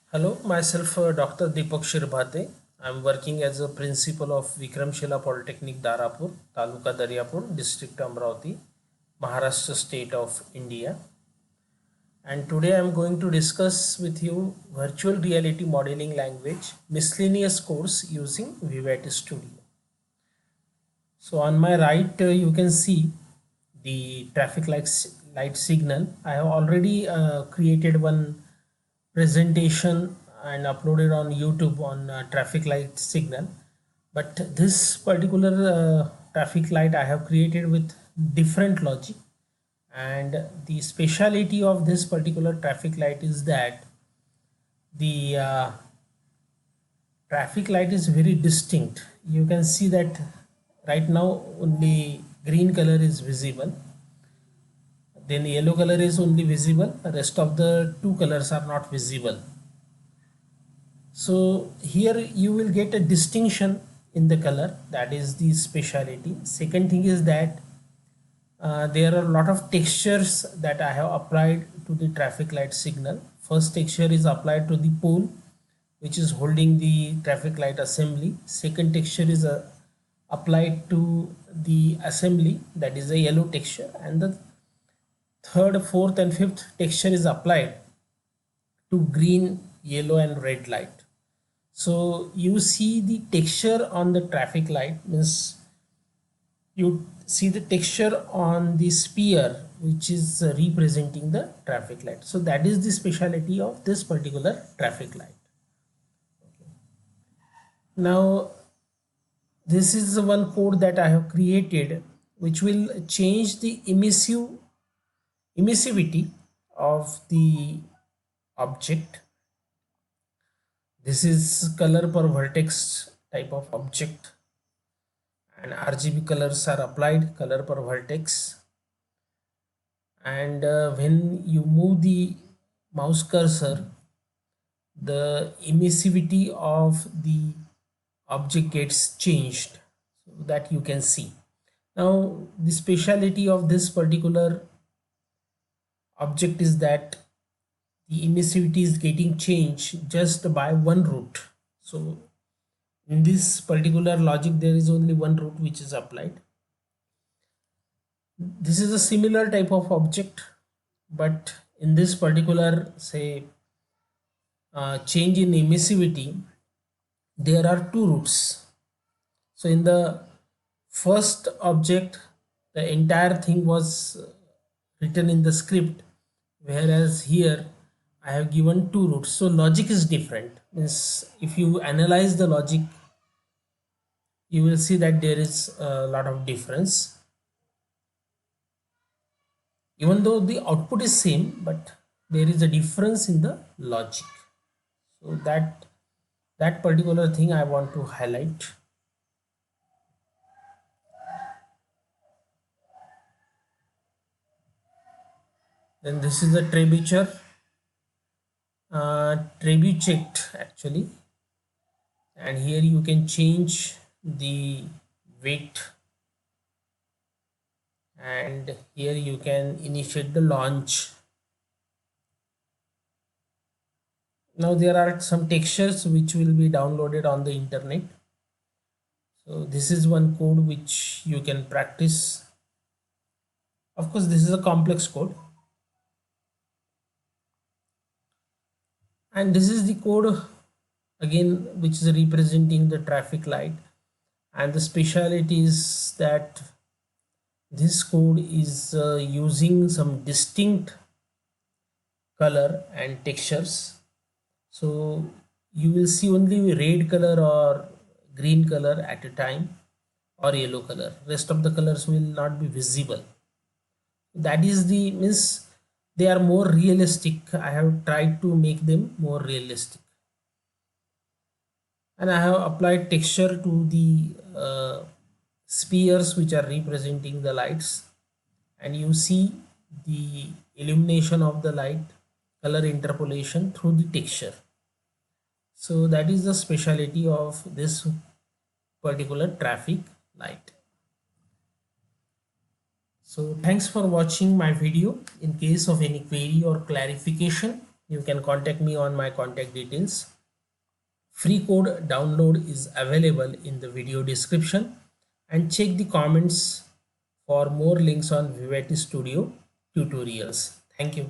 Hello, myself Dr. Deepak Shirbhate. I'm working as a principal of Vikramshila Polytechnic Darapur, Taluka Daryapur, District Amravati, Maharashtra State of India. And today I'm going to discuss with you virtual reality modeling language miscellaneous course using Vivat Studio. So on my right, you can see the traffic light signal. I have already created one presentation and uploaded on YouTube on traffic light signal. But this particular traffic light I have created with different logic, and the speciality of this particular traffic light is that the traffic light is very distinct. You can see that right now only green color is visible, then yellow color is only visible, the rest of the two colors are not visible. So here you will get a distinction in the color, that is the speciality. Second thing is that there are a lot of textures that I have applied to the traffic light signal. First texture is applied to the pole which is holding the traffic light assembly. Second texture is applied to the assembly, that is a yellow texture, and the third, fourth and fifth texture is applied to green, yellow and red light. So you see the texture on the traffic light means you see the texture on the sphere which is representing the traffic light. So that is the speciality of this particular traffic light. Now this is the one code that I have created which will change the emissivity of the object. This is color per vertex type of object, and RGB colors are applied, color per vertex. And when you move the mouse cursor, the emissivity of the object gets changed, so that you can see. Now the speciality of this particular object is that the emissivity is getting changed just by one route. So in this particular logic there is only one route which is applied. This is a similar type of object, but in this particular say change in emissivity there are two routes. So in the first object the entire thing was written in the script, whereas here I have given two routes, so logic is different. Means if you analyze the logic you will see that there is a lot of difference, even though the output is same, but there is a difference in the logic. So that particular thing I want to highlight. Then this is a trebuchet, trebuchet actually, and here you can change the weight, and here you can initiate the launch. Now there are some textures which will be downloaded on the internet, so this is one code which you can practice. Of course this is a complex code, and this is the code again which is representing the traffic light, and the speciality is that this code is using some distinct color and textures. So you will see only red color or green color at a time, or yellow color, rest of the colors will not be visible. That is the means they are more realistic. I have tried to make them more realistic, and I have applied texture to the spheres which are representing the lights, and you see the illumination of the light, color interpolation through the texture. So that is the speciality of this particular traffic light. So thanks for watching my video. In case of any query or clarification, You can contact me on my contact details. Free code download is available in the video description, and check the comments for more links on Vivity Studio tutorials. Thank you.